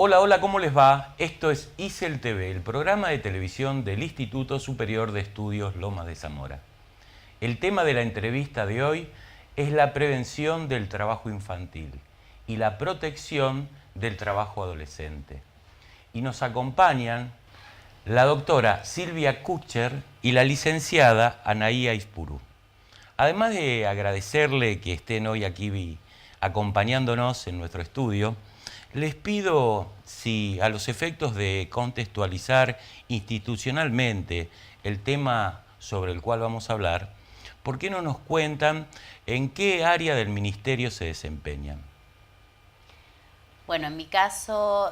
Hola, hola, ¿cómo les va? Esto es ISEL TV, el programa de televisión del Instituto Superior de Estudios Lomas de Zamora. El tema de la entrevista de hoy es la prevención del trabajo infantil y la protección del trabajo adolescente. Y nos acompañan la doctora Silvia Kutcher y la licenciada Anaía Ispurú. Además de agradecerle que estén hoy aquí acompañándonos en nuestro estudio, les pido, si a los efectos de contextualizar institucionalmente el tema sobre el cual vamos a hablar, ¿por qué no nos cuentan en qué área del ministerio se desempeñan? Bueno, en mi caso,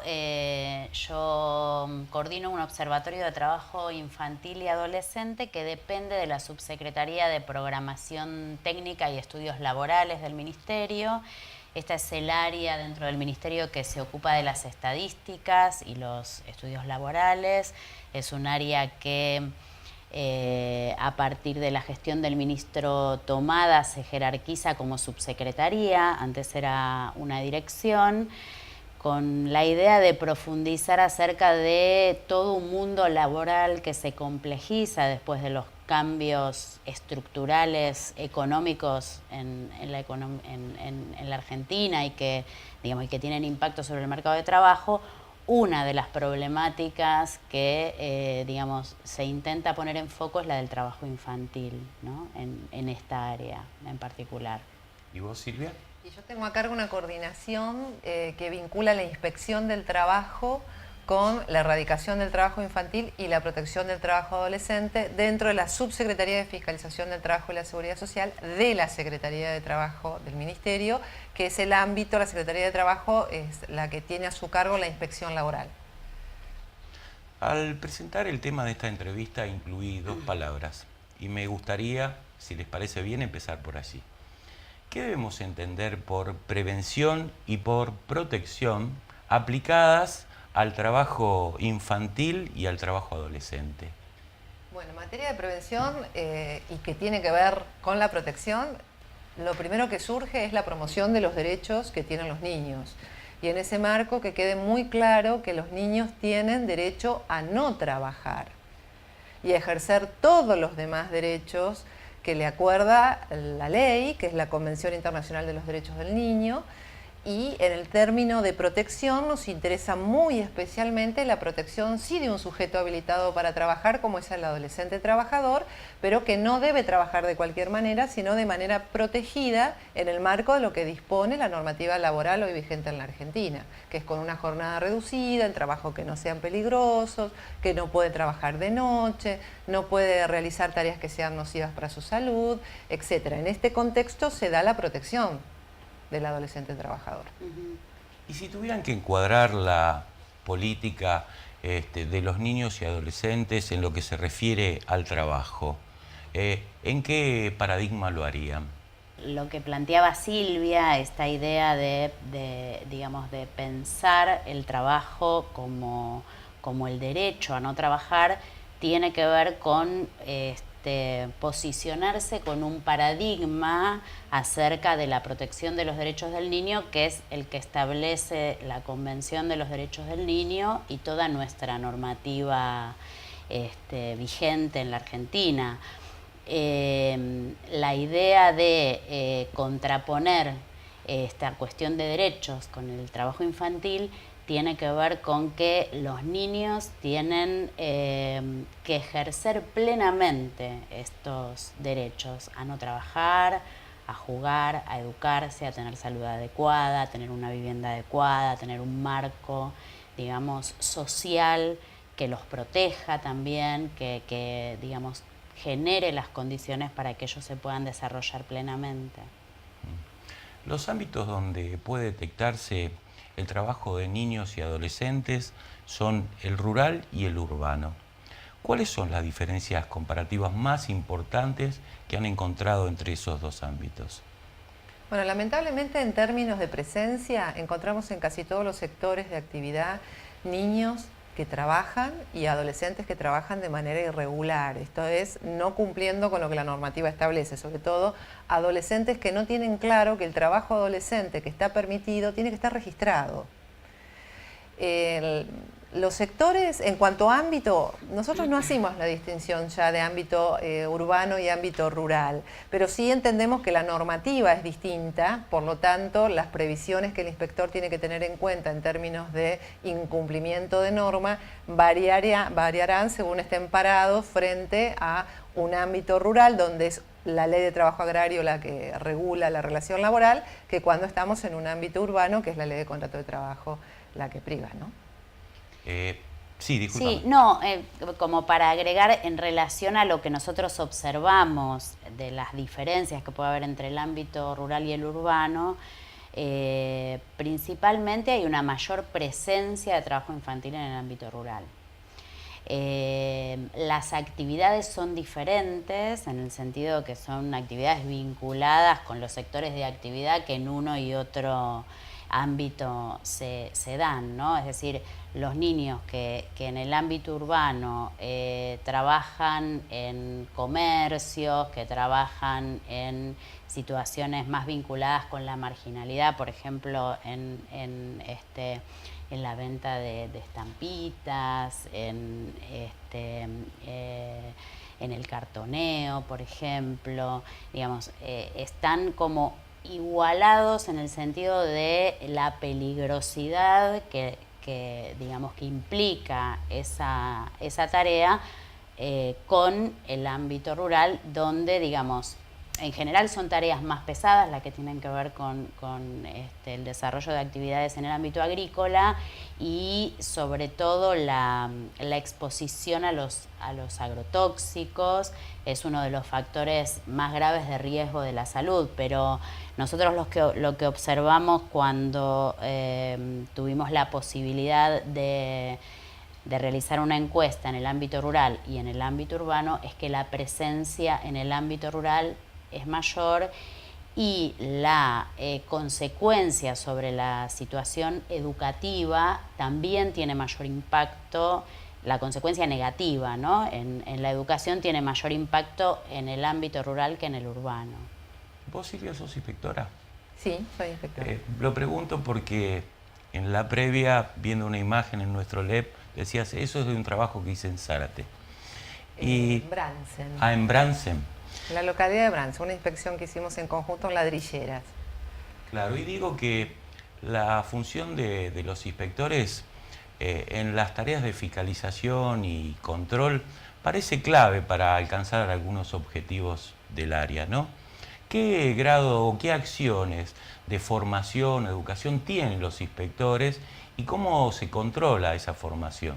yo coordino un observatorio de trabajo infantil y adolescente que depende de la Subsecretaría de Programación Técnica y Estudios Laborales del Ministerio. Esta es el área dentro del Ministerio que se ocupa de las estadísticas y los estudios laborales. Es un área que a partir de la gestión del ministro Tomada se jerarquiza como subsecretaría, antes era una dirección, con la idea de profundizar acerca de todo un mundo laboral que se complejiza después de los cambios estructurales económicos en la Argentina y que, digamos, y que tienen impacto sobre el mercado de trabajo. Una de las problemáticas que digamos, se intenta poner en foco es la del trabajo infantil, ¿no? en esta área en particular. ¿Y vos, Silvia? Y yo tengo a cargo una coordinación que vincula la inspección del trabajo con la erradicación del trabajo infantil y la protección del trabajo adolescente dentro de la Subsecretaría de Fiscalización del Trabajo y la Seguridad Social de la Secretaría de Trabajo del Ministerio, que es el ámbito, la Secretaría de Trabajo es la que tiene a su cargo la inspección laboral. Al presentar el tema de esta entrevista incluí dos palabras y me gustaría, si les parece bien, empezar por allí. ¿Qué debemos entender por prevención y por protección aplicadas al trabajo infantil y al trabajo adolescente? Bueno, en materia de prevención y que tiene que ver con la protección, lo primero que surge es la promoción de los derechos que tienen los niños. Y en ese marco que quede muy claro que los niños tienen derecho a no trabajar y a ejercer todos los demás derechos que le acuerda la ley, que es la Convención Internacional de los Derechos del Niño. Y en el término de protección nos interesa muy especialmente la protección sí de un sujeto habilitado para trabajar, como es el adolescente trabajador, pero que no debe trabajar de cualquier manera, sino de manera protegida en el marco de lo que dispone la normativa laboral hoy vigente en la Argentina, que es con una jornada reducida, en trabajo que no sean peligrosos, que no puede trabajar de noche, no puede realizar tareas que sean nocivas para su salud, etc. En este contexto se da la protección del adolescente trabajador. Y si tuvieran que encuadrar la política de los niños y adolescentes en lo que se refiere al trabajo, ¿en qué paradigma lo harían? Lo que planteaba Silvia, esta idea digamos, de pensar el trabajo como el derecho a no trabajar, tiene que ver con posicionarse con un paradigma acerca de la protección de los derechos del niño, que es el que establece la Convención de los Derechos del Niño y toda nuestra normativa vigente en la Argentina. La idea de contraponer esta cuestión de derechos con el trabajo infantil tiene que ver con que los niños tienen que ejercer plenamente estos derechos a no trabajar, a jugar, a educarse, a tener salud adecuada, a tener una vivienda adecuada, a tener un marco, digamos, social que los proteja también, que digamos, genere las condiciones para que ellos se puedan desarrollar plenamente. Los ámbitos donde puede detectarse el trabajo de niños y adolescentes son el rural y el urbano. ¿Cuáles son las diferencias comparativas más importantes que han encontrado entre esos dos ámbitos? Bueno, lamentablemente en términos de presencia encontramos en casi todos los sectores de actividad niños que trabajan y adolescentes que trabajan de manera irregular, esto es, no cumpliendo con lo que la normativa establece, sobre todo adolescentes que no tienen claro que el trabajo adolescente que está permitido tiene que estar registrado. Los sectores, en cuanto a ámbito, nosotros no hacemos la distinción ya de ámbito urbano y ámbito rural, pero sí entendemos que la normativa es distinta, por lo tanto, las previsiones que el inspector tiene que tener en cuenta en términos de incumplimiento de norma variarán según estén parados frente a un ámbito rural donde es la ley de trabajo agrario la que regula la relación laboral, que cuando estamos en un ámbito urbano, que es la ley de contrato de trabajo la que priva, ¿no? Sí, discúlpame. Sí, no, como para agregar en relación a lo que nosotros observamos de las diferencias que puede haber entre el ámbito rural y el urbano, principalmente hay una mayor presencia de trabajo infantil en el ámbito rural. Las actividades son diferentes en el sentido que son actividades vinculadas con los sectores de actividad que en uno y otro ámbito se dan, ¿no? Es decir, los niños que en el ámbito urbano trabajan en comercios, que trabajan en situaciones más vinculadas con la marginalidad, por ejemplo, en la venta de estampitas, en el cartoneo, por ejemplo, digamos, están como igualados en el sentido de la peligrosidad que digamos que implica esa tarea con el ámbito rural, donde digamos en general son tareas más pesadas las que tienen que ver con el desarrollo de actividades en el ámbito agrícola y sobre todo la exposición a los agrotóxicos es uno de los factores más graves de riesgo de la salud, pero nosotros lo que observamos cuando tuvimos la posibilidad de realizar una encuesta en el ámbito rural y en el ámbito urbano es que la presencia en el ámbito rural es mayor y la consecuencia sobre la situación educativa también tiene mayor impacto, la consecuencia negativa, ¿no? En la educación tiene mayor impacto en el ámbito rural que en el urbano. ¿Vos, Silvia, sos inspectora? Sí, soy inspectora. Lo pregunto porque en la previa, viendo una imagen en nuestro LEP, decías, eso es de un trabajo que hice en Zárate. En Bransen. Ah, en Bransen. En la localidad de Bransen, una inspección que hicimos en conjunto en Ladrilleras. Claro, y digo que la función de los inspectores en las tareas de fiscalización y control parece clave para alcanzar algunos objetivos del área, ¿no? ¿Qué grado o qué acciones de formación, educación tienen los inspectores y cómo se controla esa formación?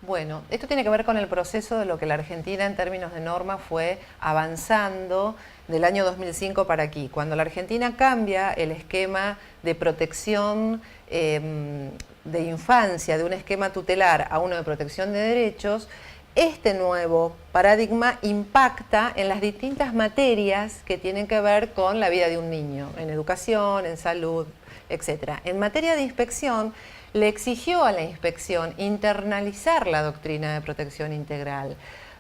Bueno, esto tiene que ver con el proceso de lo que la Argentina en términos de norma fue avanzando del año 2005 para aquí. Cuando la Argentina cambia el esquema de protección de infancia, de un esquema tutelar a uno de protección de derechos, este nuevo paradigma impacta en las distintas materias que tienen que ver con la vida de un niño, en educación, en salud, etc. En materia de inspección, le exigió a la inspección internalizar la doctrina de protección integral,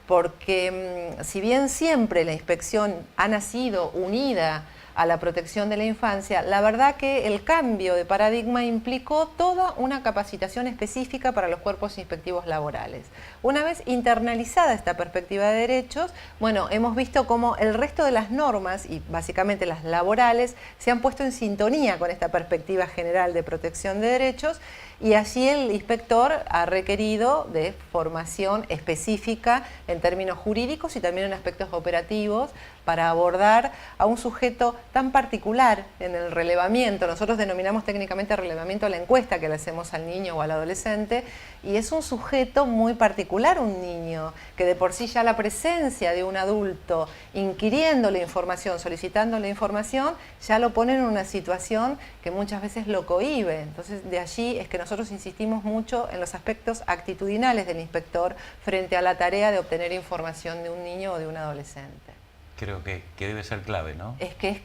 porque si bien siempre la inspección ha nacido unida a la protección de la infancia, la verdad que el cambio de paradigma implicó toda una capacitación específica para los cuerpos inspectivos laborales. Una vez internalizada esta perspectiva de derechos, bueno, hemos visto cómo el resto de las normas, y básicamente las laborales, se han puesto en sintonía con esta perspectiva general de protección de derechos, y así el inspector ha requerido de formación específica en términos jurídicos y también en aspectos operativos para abordar a un sujeto tan particular en el relevamiento. Nosotros denominamos técnicamente relevamiento a la encuesta que le hacemos al niño o al adolescente, y es un sujeto muy particular, un niño, que de por sí ya la presencia de un adulto inquiriéndole información, solicitándole información, ya lo pone en una situación que muchas veces lo cohíbe. Entonces, de allí es que nosotros insistimos mucho en los aspectos actitudinales del inspector frente a la tarea de obtener información de un niño o de un adolescente. Creo que debe ser clave, ¿no? Es que es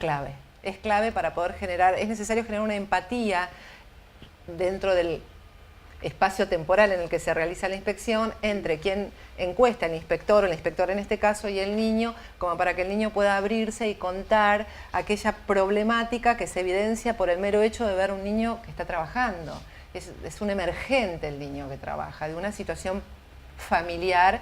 clave para poder generar, es necesario generar una empatía dentro del espacio temporal en el que se realiza la inspección entre quien encuesta, el inspector o el inspector en este caso, y el niño, como para que el niño pueda abrirse y contar aquella problemática que se evidencia por el mero hecho de ver un niño que está trabajando. es un emergente el niño que trabaja, de una situación familiar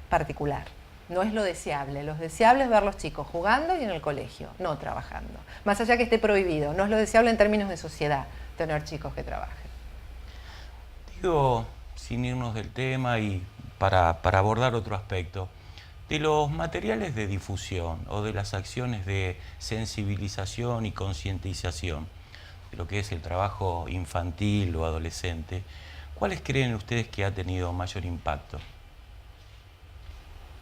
particular. No es lo deseable. Lo deseable es ver los chicos jugando y en el colegio, no trabajando. Más allá que esté prohibido, no es lo deseable en términos de sociedad tener chicos que trabajen. Digo, sin irnos del tema y para abordar otro aspecto, de los materiales de difusión o de las acciones de sensibilización y concientización de lo que es el trabajo infantil o adolescente, ¿cuáles creen ustedes que ha tenido mayor impacto?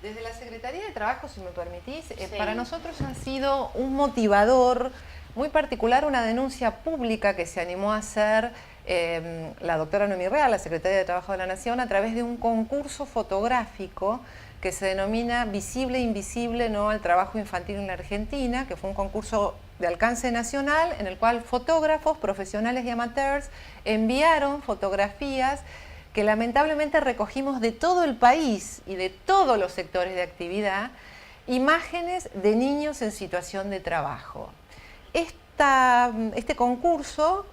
Desde la Secretaría de Trabajo, si me permitís, Sí. Para nosotros ha sido un motivador muy particular, una denuncia pública que se animó a hacer la doctora Noemí Real, la Secretaria de Trabajo de la Nación, a través de un concurso fotográfico que se denomina Visible e Invisible no al trabajo infantil en la Argentina, que fue un concurso de alcance nacional en el cual fotógrafos, profesionales y amateurs enviaron fotografías que lamentablemente recogimos de todo el país y de todos los sectores de actividad, imágenes de niños en situación de trabajo. Este concurso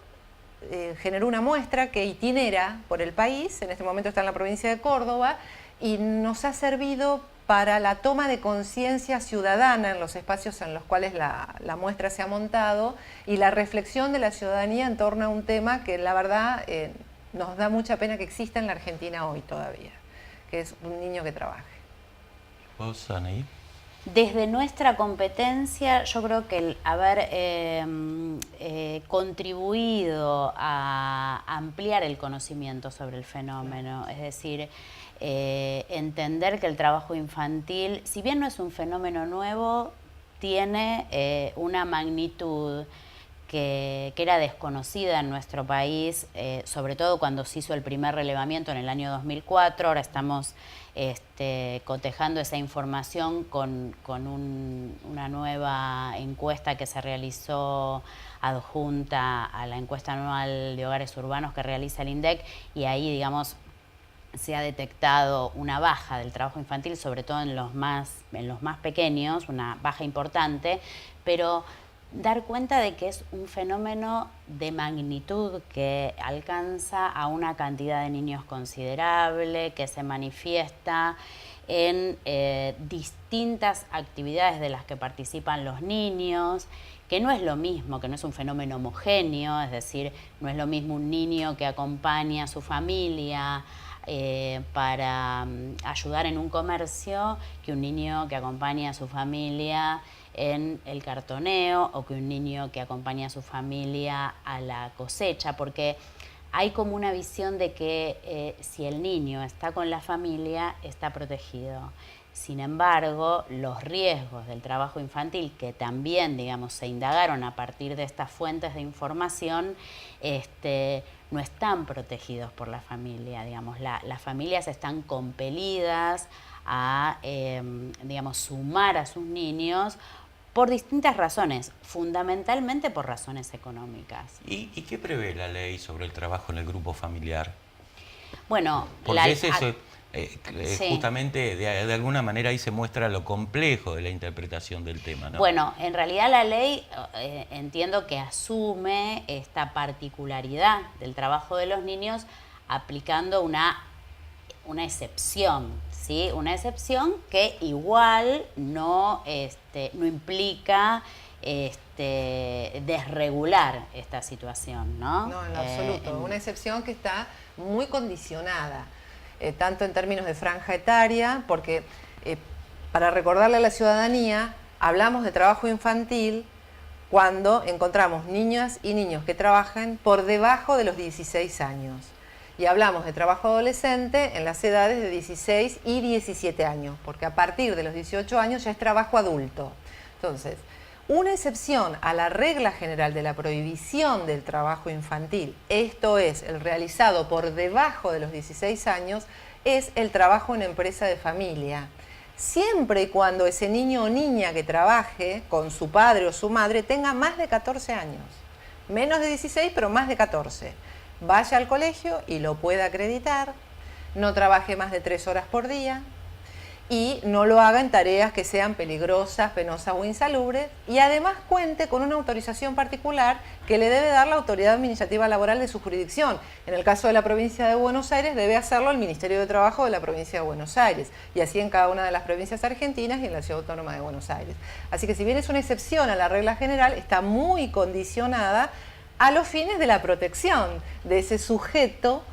generó una muestra que itinera por el país, en este momento está en la provincia de Córdoba, y nos ha servido para la toma de conciencia ciudadana en los espacios en los cuales la muestra se ha montado y la reflexión de la ciudadanía en torno a un tema que la verdad nos da mucha pena que exista en la Argentina hoy todavía, que es un niño que trabaje. ¿Vos, Anaí? Desde nuestra competencia, yo creo que el haber contribuido a ampliar el conocimiento sobre el fenómeno, es decir, entender que el trabajo infantil, si bien no es un fenómeno nuevo, tiene una magnitud que era desconocida en nuestro país, sobre todo cuando se hizo el primer relevamiento en el año 2004. Ahora estamos cotejando esa información con una nueva encuesta que se realizó adjunta a la encuesta anual de hogares urbanos que realiza el INDEC, y ahí, digamos, se ha detectado una baja del trabajo infantil, sobre todo en los más pequeños, una baja importante, pero dar cuenta de que es un fenómeno de magnitud que alcanza a una cantidad de niños considerable, que se manifiesta en distintas actividades de las que participan los niños, que no es lo mismo, que no es un fenómeno homogéneo, es decir, no es lo mismo un niño que acompaña a su familia para ayudar en un comercio que un niño que acompaña a su familia en el cartoneo o que un niño que acompaña a su familia a la cosecha, porque hay como una visión de que si el niño está con la familia, está protegido. Sin embargo, los riesgos del trabajo infantil, que también, digamos, se indagaron a partir de estas fuentes de información, no están protegidos por la familia. Digamos, las familias están compelidas a, digamos, sumar a sus niños por distintas razones, fundamentalmente por razones económicas. ¿Y qué prevé la ley sobre el trabajo en el grupo familiar? Bueno, porque es eso, sí. justamente de alguna manera ahí se muestra lo complejo de la interpretación del tema, ¿no? Bueno, en realidad la ley entiendo que asume esta particularidad del trabajo de los niños aplicando una excepción, ¿sí? Una excepción que igual no implica desregular esta situación, ¿no? No, en lo absoluto. Una excepción que está muy condicionada, tanto en términos de franja etaria, porque para recordarle a la ciudadanía, hablamos de trabajo infantil cuando encontramos niñas y niños que trabajan por debajo de los 16 años. Y hablamos de trabajo adolescente en las edades de 16 y 17 años, porque a partir de los 18 años ya es trabajo adulto. Entonces, una excepción a la regla general de la prohibición del trabajo infantil, esto es, el realizado por debajo de los 16 años, es el trabajo en empresa de familia. Siempre y cuando ese niño o niña que trabaje con su padre o su madre tenga más de 14 años. Menos de 16, pero más de 14. Vaya al colegio y lo pueda acreditar, no trabaje más de 3 horas por día y no lo haga en tareas que sean peligrosas, penosas o insalubres, y además cuente con una autorización particular que le debe dar la autoridad administrativa laboral de su jurisdicción. En el caso de la provincia de Buenos Aires debe hacerlo el Ministerio de Trabajo de la provincia de Buenos Aires, y así en cada una de las provincias argentinas y en la Ciudad Autónoma de Buenos Aires. Así que si bien es una excepción a la regla general, está muy condicionada a los fines de la protección de ese sujeto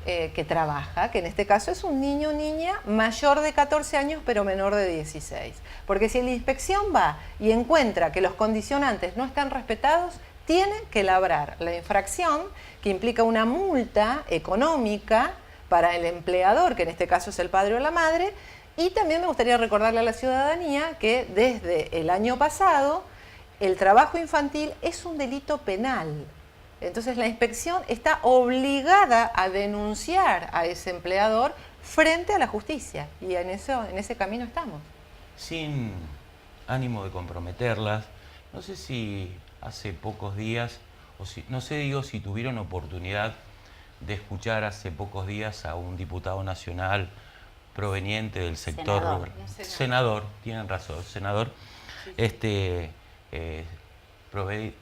que trabaja, que en este caso es un niño o niña mayor de 14 años pero menor de 16. Porque si la inspección va y encuentra que los condicionantes no están respetados, tiene que labrar la infracción, que implica una multa económica para el empleador, que en este caso es el padre o la madre. Y también me gustaría recordarle a la ciudadanía que desde el año pasado el trabajo infantil es un delito penal. Entonces la inspección está obligada a denunciar a ese empleador frente a la justicia, y en ese camino estamos. Sin ánimo de comprometerlas, no sé si hace pocos días, no sé, digo, si tuvieron oportunidad de escuchar hace pocos días a un diputado nacional proveniente del sector rural. Senador, tienen razón, senador,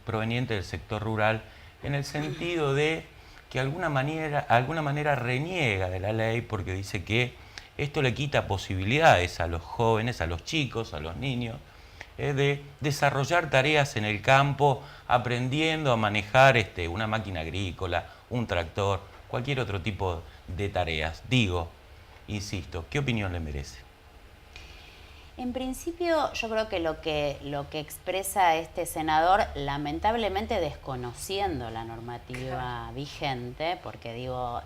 proveniente del sector rural, en el sentido de que de alguna manera reniega de la ley, porque dice que esto le quita posibilidades a los jóvenes, a los chicos, a los niños, de desarrollar tareas en el campo, aprendiendo a manejar una máquina agrícola, un tractor, cualquier otro tipo de tareas. Digo, insisto, ¿qué opinión le merece? En principio, yo creo que lo que expresa este senador, lamentablemente desconociendo la normativa vigente, porque digo,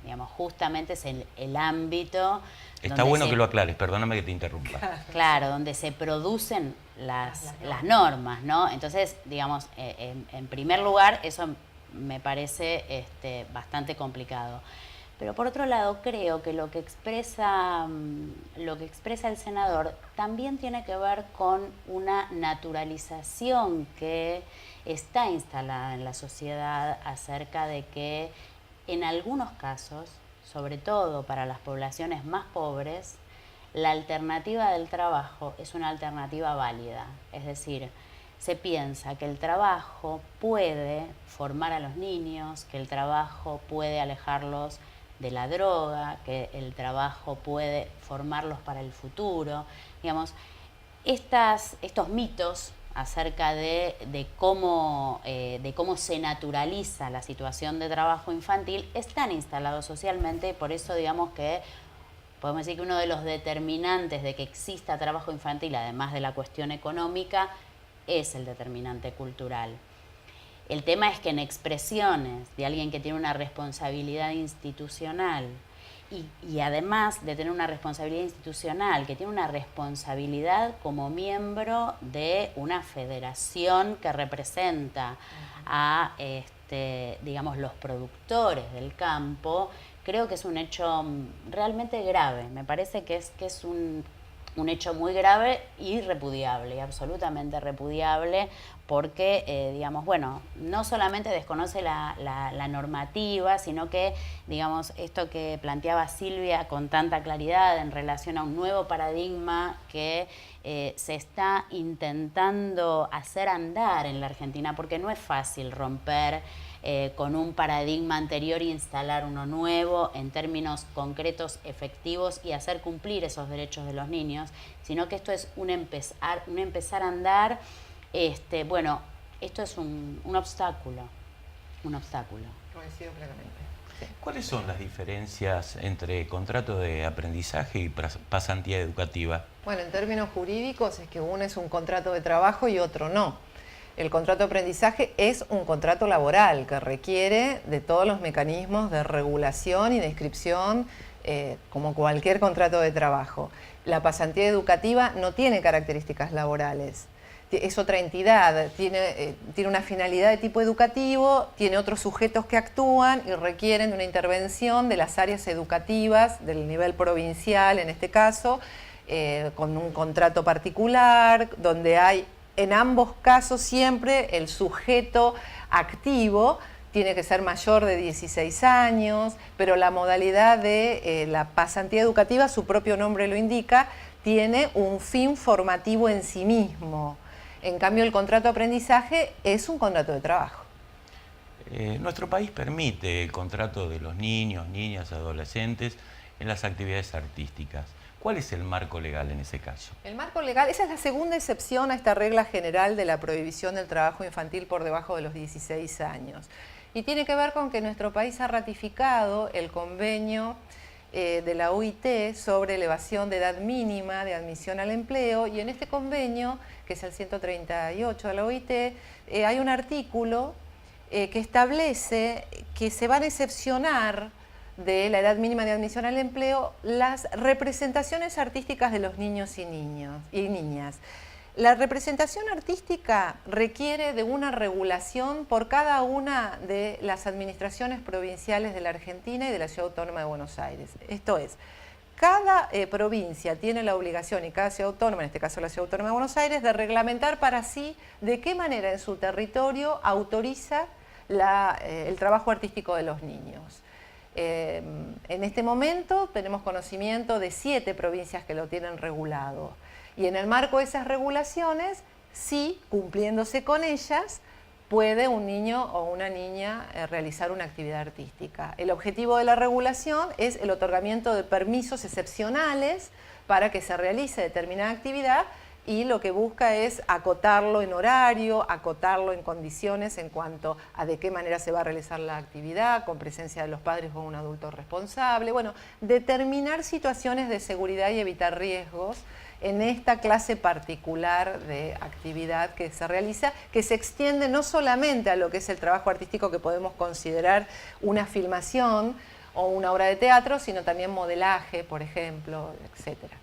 digamos, justamente es el ámbito... Está bueno que lo aclares, perdóname que te interrumpa. Claro, donde se producen las normas, ¿no? Entonces, digamos, en primer lugar, eso me parece bastante complicado. Pero por otro lado, creo que lo que expresa el senador también tiene que ver con una naturalización que está instalada en la sociedad acerca de que en algunos casos, sobre todo para las poblaciones más pobres, la alternativa del trabajo es una alternativa válida. Es decir, se piensa que el trabajo puede formar a los niños, que el trabajo puede alejarlos de la droga, que el trabajo puede formarlos para el futuro. Digamos, estos mitos acerca de cómo se naturaliza la situación de trabajo infantil están instalados socialmente, y por eso digamos que podemos decir que uno de los determinantes de que exista trabajo infantil, además de la cuestión económica, es el determinante cultural. El tema es que en expresiones de alguien que tiene una responsabilidad institucional y además de tener una responsabilidad institucional, que tiene una responsabilidad como miembro de una federación que representa a digamos, los productores del campo, creo que es un hecho realmente grave. Me parece que es un hecho muy grave y repudiable, y absolutamente repudiable, porque, digamos, bueno, no solamente desconoce la normativa, sino que, digamos, esto que planteaba Silvia con tanta claridad en relación a un nuevo paradigma que se está intentando hacer andar en la Argentina, porque no es fácil romper con un paradigma anterior e instalar uno nuevo en términos concretos, efectivos, y hacer cumplir esos derechos de los niños, sino que esto es un empezar a andar. Bueno, esto es un obstáculo, Coincido plenamente. Sí. ¿Cuáles son las diferencias entre contrato de aprendizaje y pasantía educativa? Bueno, en términos jurídicos es que uno es un contrato de trabajo y otro no. El contrato de aprendizaje es un contrato laboral que requiere de todos los mecanismos de regulación y de inscripción, como cualquier contrato de trabajo. La pasantía educativa no tiene características laborales. Es otra entidad, tiene una finalidad de tipo educativo, tiene otros sujetos que actúan y requieren de una intervención de las áreas educativas del nivel provincial, en este caso, con un contrato particular, donde hay en ambos casos siempre el sujeto activo tiene que ser mayor de 16 años, pero la modalidad de la pasantía educativa, su propio nombre lo indica, tiene un fin formativo en sí mismo. En cambio, el contrato de aprendizaje es un contrato de trabajo. Nuestro país permite el contrato de los niños, niñas, adolescentes en las actividades artísticas. ¿Cuál es el marco legal en ese caso? El marco legal, esa es la segunda excepción a esta regla general de la prohibición del trabajo infantil por debajo de los 16 años. Y tiene que ver con que nuestro país ha ratificado el convenio de la OIT sobre elevación de edad mínima de admisión al empleo, y en este convenio, que es el 138 de la OIT, hay un artículo que establece que se van a excepcionar de la edad mínima de admisión al empleo las representaciones artísticas de los niños y niñas. La representación artística requiere de una regulación por cada una de las administraciones provinciales de la Argentina y de la Ciudad Autónoma de Buenos Aires. Esto es, cada provincia tiene la obligación, y cada ciudad autónoma, en este caso la Ciudad Autónoma de Buenos Aires, de reglamentar para sí de qué manera en su territorio autoriza el trabajo artístico de los niños. En este momento tenemos conocimiento de 7 provincias que lo tienen regulado. Y en el marco de esas regulaciones, sí, cumpliéndose con ellas, puede un niño o una niña realizar una actividad artística. El objetivo de la regulación es el otorgamiento de permisos excepcionales para que se realice determinada actividad, y lo que busca es acotarlo en horario, acotarlo en condiciones en cuanto a de qué manera se va a realizar la actividad, con presencia de los padres o un adulto responsable. Bueno, determinar situaciones de seguridad y evitar riesgos en esta clase particular de actividad que se realiza, que se extiende no solamente a lo que es el trabajo artístico que podemos considerar una filmación o una obra de teatro, sino también modelaje, por ejemplo, etcétera.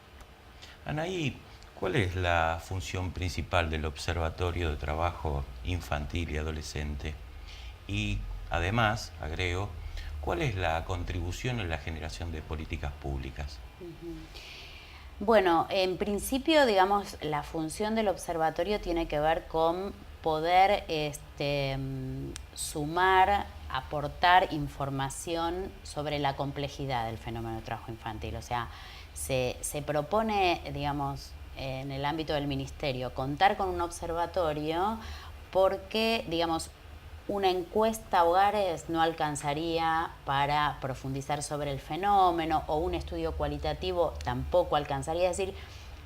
Anaí, ¿cuál es la función principal del Observatorio de Trabajo Infantil y Adolescente? Y además, agrego, ¿cuál es la contribución en la generación de políticas públicas? Bueno, en principio, digamos, la función del observatorio tiene que ver con poder sumar, aportar información sobre la complejidad del fenómeno de trabajo infantil. O sea, se propone, digamos, en el ámbito del ministerio, contar con un observatorio porque, digamos, una encuesta a hogares no alcanzaría para profundizar sobre el fenómeno, o un estudio cualitativo tampoco alcanzaría. Es decir,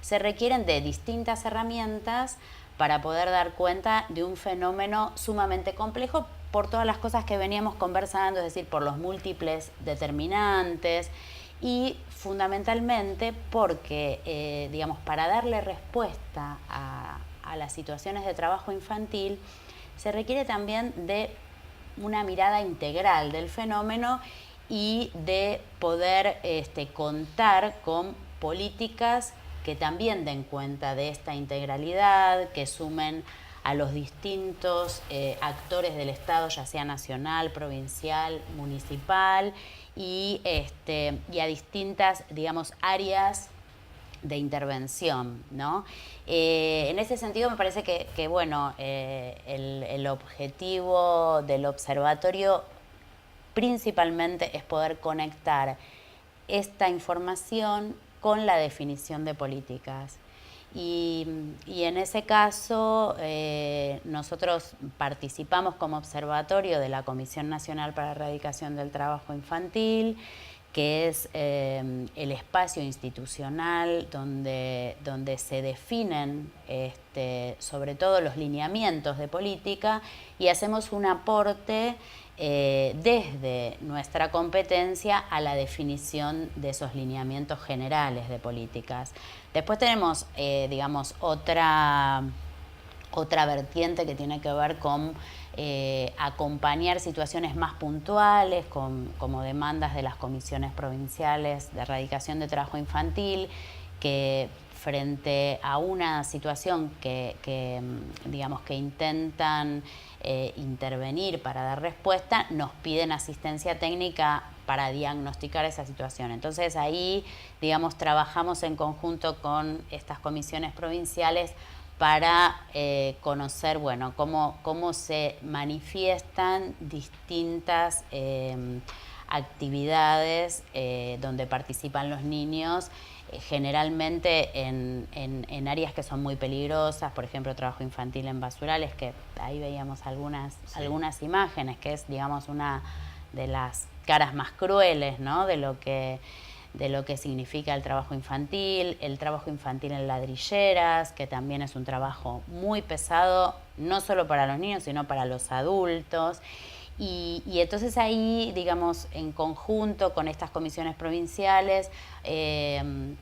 se requieren de distintas herramientas para poder dar cuenta de un fenómeno sumamente complejo por todas las cosas que veníamos conversando, es decir, por los múltiples determinantes, y fundamentalmente porque, digamos, para darle respuesta a las situaciones de trabajo infantil, se requiere también de una mirada integral del fenómeno y de poder contar con políticas que también den cuenta de esta integralidad, que sumen a los distintos actores del Estado, ya sea nacional, provincial, municipal, y a distintas, digamos, áreas de intervención, ¿no? En ese sentido me parece que bueno, el objetivo del observatorio principalmente es poder conectar esta información con la definición de políticas. Y en ese caso nosotros participamos como observatorio de la Comisión Nacional para la Erradicación del Trabajo Infantil, que es el espacio institucional donde se definen sobre todo los lineamientos de política, y hacemos un aporte desde nuestra competencia a la definición de esos lineamientos generales de políticas. Después tenemos, digamos, otra vertiente que tiene que ver con acompañar situaciones más puntuales, como demandas de las comisiones provinciales de erradicación de trabajo infantil, que frente a una situación digamos, que intentan intervenir para dar respuesta, nos piden asistencia técnica para diagnosticar esa situación. Entonces ahí, digamos, trabajamos en conjunto con estas comisiones provinciales para conocer, bueno, cómo se manifiestan distintas actividades donde participan los niños, generalmente en áreas que son muy peligrosas, por ejemplo, trabajo infantil en basurales, que ahí veíamos algunas imágenes, que es, digamos, una de las caras más crueles, ¿no?, de lo que significa el trabajo infantil en ladrilleras, que también es un trabajo muy pesado, no solo para los niños, sino para los adultos. Y entonces ahí, digamos, en conjunto con estas comisiones provinciales, en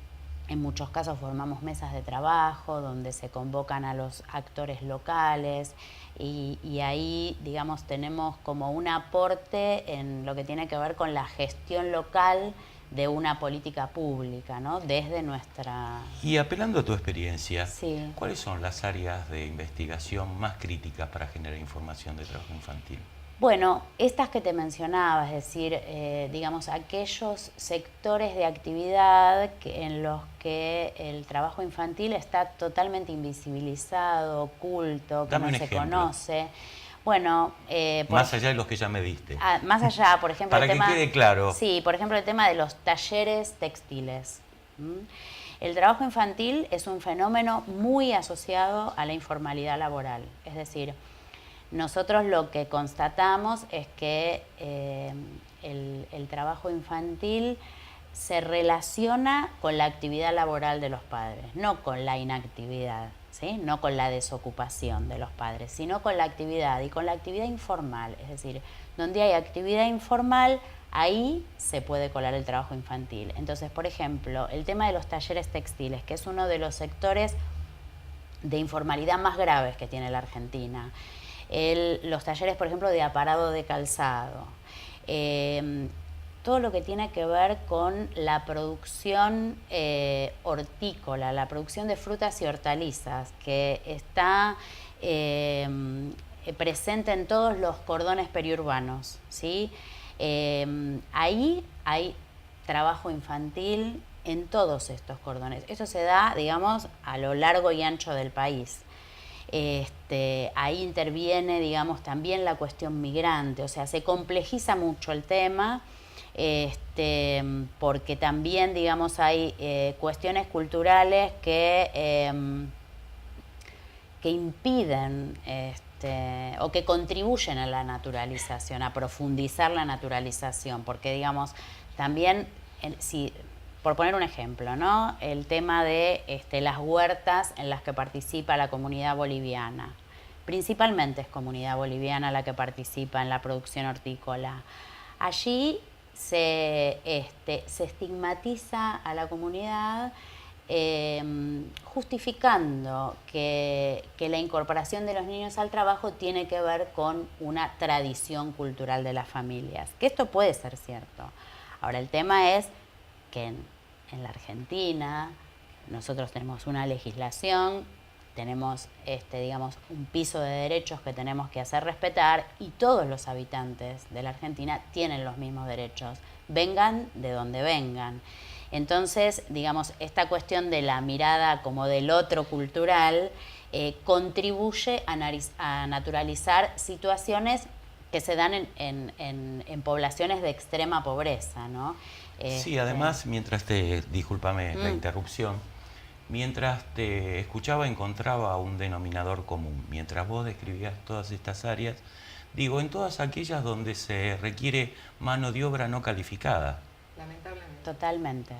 muchos casos formamos mesas de trabajo donde se convocan a los actores locales y ahí, digamos, tenemos como un aporte en lo que tiene que ver con la gestión local de una política pública, ¿no?, desde nuestra... Y apelando a tu experiencia, Sí. ¿cuáles son las áreas de investigación más críticas para generar información de trabajo infantil? Bueno, estas que te mencionaba, es decir, digamos, aquellos sectores de actividad en los que el trabajo infantil está totalmente invisibilizado, oculto, que Dame no un se ejemplo. conoce. Bueno, Más allá de los que ya me diste. más allá, por ejemplo, Para que quede claro. Sí, por ejemplo, el tema de los talleres textiles. El trabajo infantil es un fenómeno muy asociado a la informalidad laboral. Es decir, nosotros lo que constatamos es que el trabajo infantil se relaciona con la actividad laboral de los padres, no con la inactividad, ¿sí?, no con la desocupación de los padres, sino con la actividad y con la actividad informal. Es decir, donde hay actividad informal, ahí se puede colar el trabajo infantil. Entonces, por ejemplo, el tema de los talleres textiles, que es uno de los sectores de informalidad más graves que tiene la Argentina. Los talleres, por ejemplo, de aparado de calzado. Todo lo que tiene que ver con la producción hortícola, la producción de frutas y hortalizas, que está presente en todos los cordones periurbanos, ¿sí? Ahí hay trabajo infantil en todos estos cordones. Eso se da, digamos, a lo largo y ancho del país. Ahí interviene, digamos, también la cuestión migrante, o sea, se complejiza mucho el tema, porque también, digamos, hay cuestiones culturales que impiden o que contribuyen a la naturalización, a profundizar la naturalización, porque, digamos, también, por poner un ejemplo, ¿no?, el tema de las huertas en las que participa la comunidad boliviana. Principalmente es comunidad boliviana la que participa en la producción hortícola. Allí se estigmatiza a la comunidad justificando que la incorporación de los niños al trabajo tiene que ver con una tradición cultural de las familias, que esto puede ser cierto. Ahora, el tema es que en la Argentina nosotros tenemos una legislación, tenemos digamos, un piso de derechos que tenemos que hacer respetar, y todos los habitantes de la Argentina tienen los mismos derechos, vengan de donde vengan. Entonces, digamos, esta cuestión de la mirada como del otro cultural contribuye a naturalizar situaciones que se dan en poblaciones de extrema pobreza, ¿no? Sí, además, discúlpame la interrupción, mientras te escuchaba encontraba un denominador común. Mientras vos describías todas estas áreas, digo, en todas aquellas donde se requiere mano de obra no calificada. Lamentablemente. Totalmente,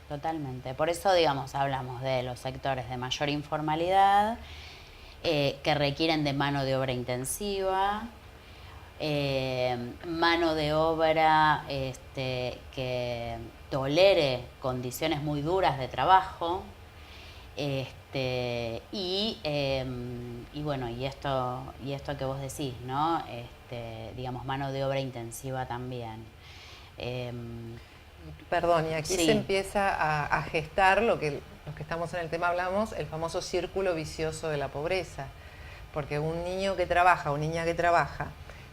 totalmente. Por eso, digamos, hablamos de los sectores de mayor informalidad, que requieren de mano de obra intensiva, mano de obra que tolere condiciones muy duras de trabajo, y bueno, y esto que vos decís, ¿no? Digamos, mano de obra intensiva también. Perdón, y aquí Sí. se empieza a gestar lo que los que estamos en el tema hablamos, el famoso círculo vicioso de la pobreza. Porque un niño que trabaja, o niña que trabaja,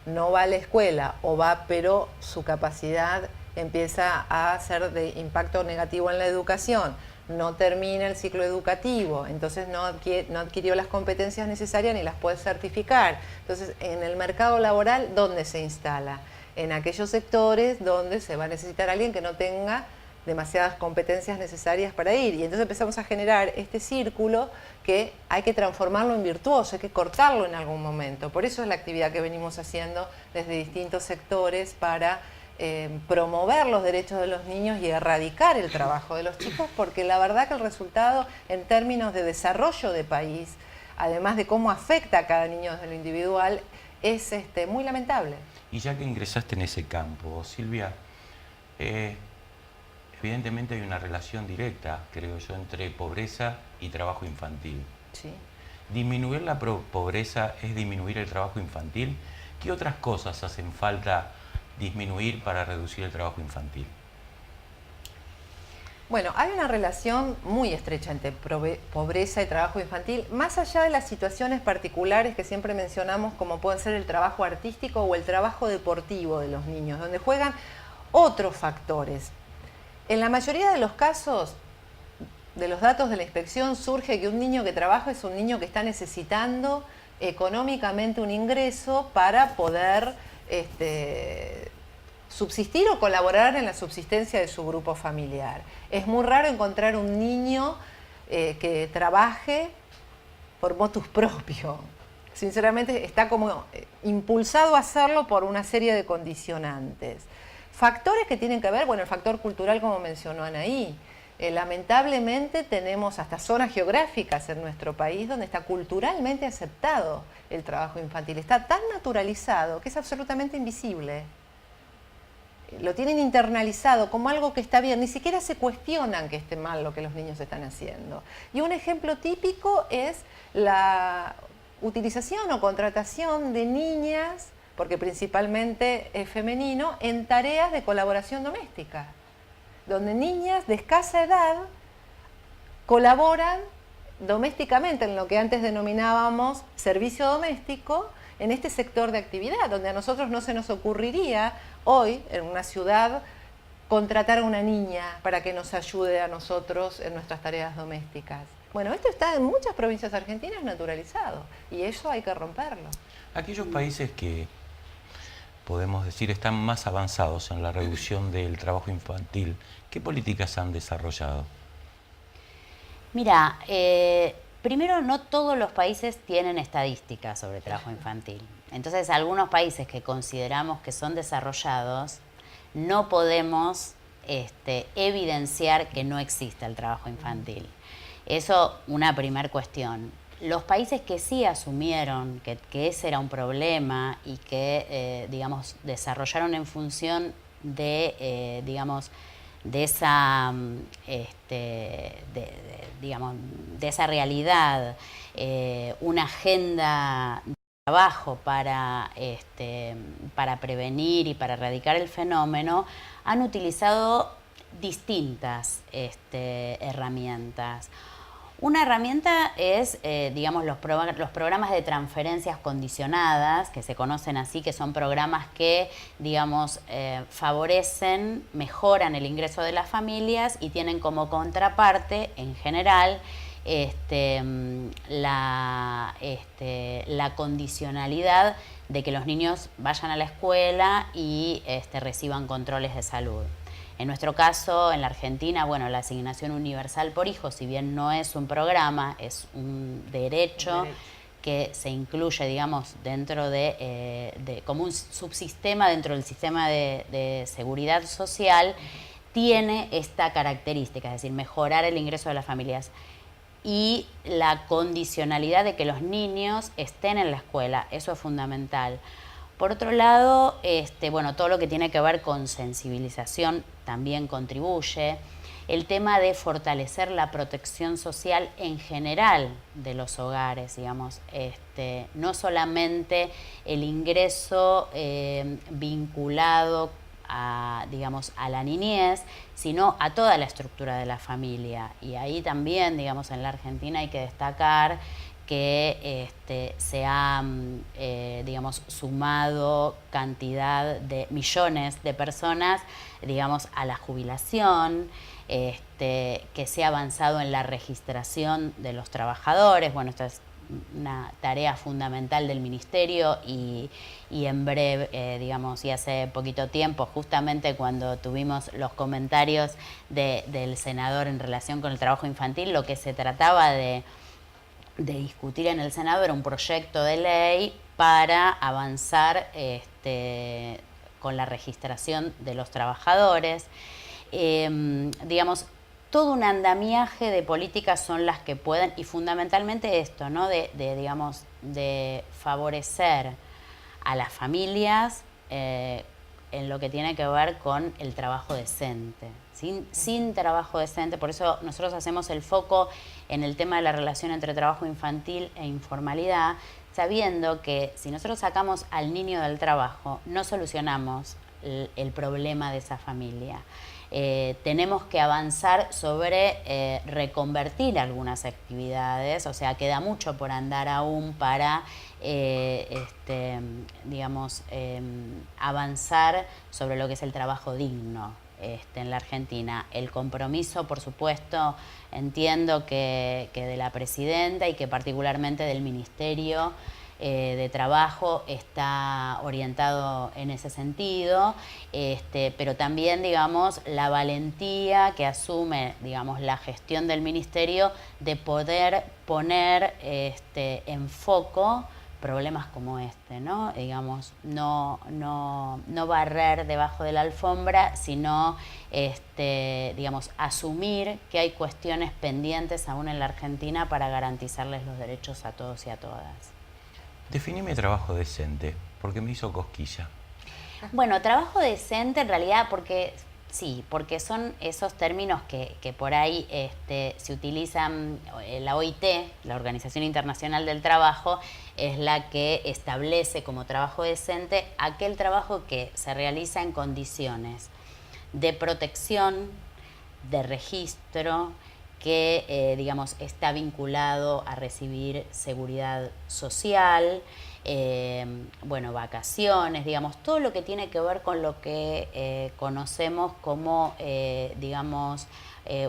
no va a la escuela, o va, pero su capacidad empieza a ser de impacto negativo en la educación, no termina el ciclo educativo, entonces no adquirió las competencias necesarias ni las puede certificar. Entonces, en el mercado laboral, ¿dónde se instala? En aquellos sectores donde se va a necesitar alguien que no tenga demasiadas competencias necesarias para ir. Y entonces empezamos a generar este círculo que hay que transformarlo en virtuoso, hay que cortarlo en algún momento. Por eso es la actividad que venimos haciendo desde distintos sectores para promover los derechos de los niños y erradicar el trabajo de los chicos, porque la verdad que el resultado en términos de desarrollo de país, además de cómo afecta a cada niño desde lo individual, es muy lamentable. Y ya que ingresaste en ese campo, Silvia, evidentemente hay una relación directa, creo yo, entre pobreza y trabajo infantil. Sí. ¿Disminuir la pobreza es disminuir el trabajo infantil? ¿Qué otras cosas hacen falta disminuir para reducir el trabajo infantil? Bueno, hay una relación muy estrecha entre pobreza y trabajo infantil, más allá de las situaciones particulares que siempre mencionamos, como pueden ser el trabajo artístico o el trabajo deportivo de los niños, donde juegan otros factores. En la mayoría de los casos, de los datos de la inspección, surge que un niño que trabaja es un niño que está necesitando económicamente un ingreso para poder subsistir o colaborar en la subsistencia de su grupo familiar. Es muy raro encontrar un niño que trabaje por motus propio. Sinceramente está como impulsado a hacerlo por una serie de condicionantes. Factores que tienen que ver, bueno, el factor cultural, como mencionó Anaí. Lamentablemente tenemos hasta zonas geográficas en nuestro país donde está culturalmente aceptado el trabajo infantil. Está tan naturalizado que es absolutamente invisible. Lo tienen internalizado como algo que está bien, ni siquiera se cuestionan que esté mal lo que los niños están haciendo. Y un ejemplo típico es la utilización o contratación de niñas, porque principalmente es femenino, en tareas de colaboración doméstica, donde niñas de escasa edad colaboran domésticamente en lo que antes denominábamos servicio doméstico, en este sector de actividad, donde a nosotros no se nos ocurriría hoy, en una ciudad, contratar a una niña para que nos ayude a nosotros en nuestras tareas domésticas. Bueno, esto está en muchas provincias argentinas naturalizado, y eso hay que romperlo. Aquellos países que, podemos decir, están más avanzados en la reducción del trabajo infantil, ¿qué políticas han desarrollado? Mira, primero, no todos los países tienen estadísticas sobre trabajo infantil. Entonces, algunos países que consideramos que son desarrollados, no podemos evidenciar que no exista el trabajo infantil. Eso, una primer cuestión. Los países que sí asumieron que ese era un problema y que, digamos, desarrollaron en función de, digamos, de esa, digamos, de esa realidad, una agenda de trabajo para prevenir y para erradicar el fenómeno, han utilizado distintas herramientas. Una herramienta es, digamos, los programas de transferencias condicionadas, que se conocen así, que son programas que, digamos, favorecen, mejoran el ingreso de las familias y tienen como contraparte, en general, la condicionalidad de que los niños vayan a la escuela y reciban controles de salud. En nuestro caso, en la Argentina, bueno, la asignación universal por hijo, si bien no es un programa, es un derecho que se incluye, digamos, dentro como un subsistema dentro del sistema de seguridad social, tiene esta característica, es decir, mejorar el ingreso de las familias y la condicionalidad de que los niños estén en la escuela, eso es fundamental. Por otro lado, bueno, todo lo que tiene que ver con sensibilización también contribuye. El tema de fortalecer la protección social en general de los hogares, digamos, no solamente el ingreso vinculado a, digamos, a la niñez, sino a toda la estructura de la familia. Y ahí también, digamos, en la Argentina hay que destacar que se ha, digamos, sumado cantidad de millones de personas, digamos, a la jubilación, que se ha avanzado en la registración de los trabajadores. Bueno, esto es una tarea fundamental del Ministerio y en breve, digamos, y hace poquito tiempo, justamente cuando tuvimos los comentarios del senador en relación con el trabajo infantil, lo que se trataba de discutir en el Senado era un proyecto de ley para avanzar con la registración de los trabajadores. Digamos, todo un andamiaje de políticas son las que pueden, y fundamentalmente esto, ¿no? Digamos, de favorecer a las familias en lo que tiene que ver con el trabajo decente. Sin trabajo decente, por eso nosotros hacemos el foco en el tema de la relación entre trabajo infantil e informalidad, sabiendo que si nosotros sacamos al niño del trabajo, no solucionamos el problema de esa familia. Tenemos que avanzar sobre reconvertir algunas actividades, o sea, queda mucho por andar aún para, digamos, avanzar sobre lo que es el trabajo digno en la Argentina. El compromiso, por supuesto, entiendo que de la presidenta y que particularmente del Ministerio de Trabajo está orientado en ese sentido, pero también, digamos, la valentía que asume, digamos, la gestión del Ministerio de poder poner en foco problemas como ¿no? Digamos, no barrer debajo de la alfombra, sino, digamos, asumir que hay cuestiones pendientes aún en la Argentina para garantizarles los derechos a todos y a todas. Definime trabajo decente, porque me hizo cosquilla. Bueno, trabajo decente en realidad porque son esos términos que por ahí se utilizan. La OIT, la Organización Internacional del Trabajo, es la que establece como trabajo decente aquel trabajo que se realiza en condiciones de protección, de registro, que, digamos, está vinculado a recibir seguridad social, bueno, vacaciones, digamos, todo lo que tiene que ver con lo que conocemos como, digamos,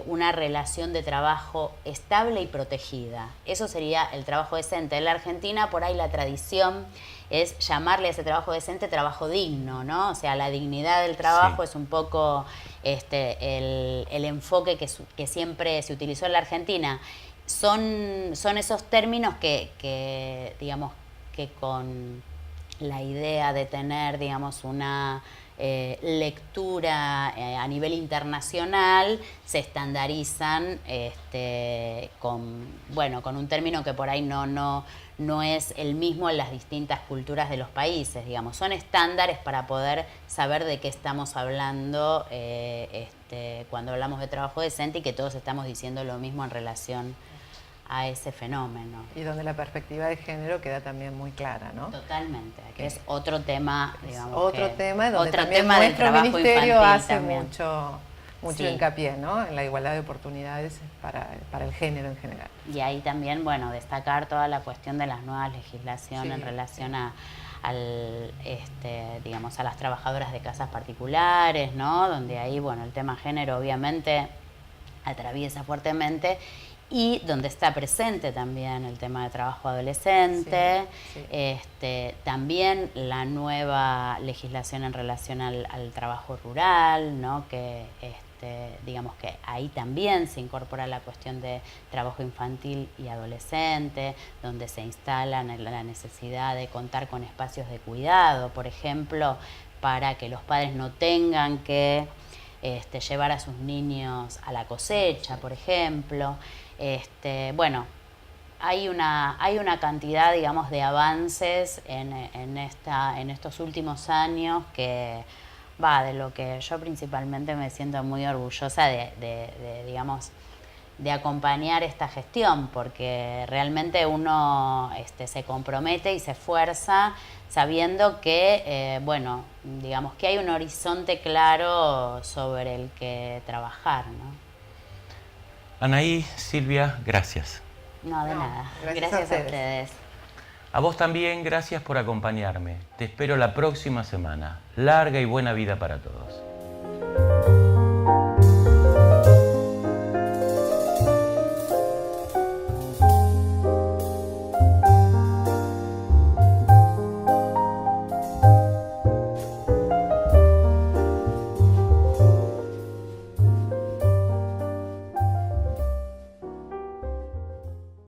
una relación de trabajo estable y protegida. Eso sería el trabajo decente. En la Argentina, por ahí la tradición es llamarle a ese trabajo decente trabajo digno, ¿no? O sea, la dignidad del trabajo es un poco el enfoque que siempre se utilizó en la Argentina. Son esos términos que, digamos, que con la idea de tener, digamos, una lectura a nivel internacional se estandarizan con un término que por ahí no es el mismo en las distintas culturas de los países, digamos. Son estándares para poder saber de qué estamos hablando cuando hablamos de trabajo decente y que todos estamos diciendo lo mismo en relación a ese fenómeno. Y donde la perspectiva de género queda también muy clara, ¿no? Totalmente, que es otro tema, digamos. Otro tema donde otro también tema del nuestro trabajo ministerio infantil hace también. mucho hincapié, ¿no? En la igualdad de oportunidades para el género en general. Y ahí también, bueno, destacar toda la cuestión de las nuevas legislaciones en relación digamos, a las trabajadoras de casas particulares, ¿no? Donde ahí, bueno, el tema género obviamente atraviesa fuertemente, y donde está presente también el tema de trabajo adolescente, también la nueva legislación en relación al trabajo rural, ¿no? Que digamos que ahí también se incorpora la cuestión de trabajo infantil y adolescente, donde se instala la necesidad de contar con espacios de cuidado, por ejemplo, para que los padres no tengan que llevar a sus niños a la cosecha, por ejemplo. Bueno, hay una cantidad, digamos, de avances en estos últimos años que de lo que yo principalmente me siento muy orgullosa digamos, de acompañar esta gestión, porque realmente uno se compromete y se esfuerza sabiendo que, bueno, digamos que hay un horizonte claro sobre el que trabajar, ¿no? Anaí, Silvia, gracias. No, de No, nada. gracias a A ustedes. ustedes. A vos también, gracias por acompañarme. Te espero la próxima semana. Larga y buena vida para todos.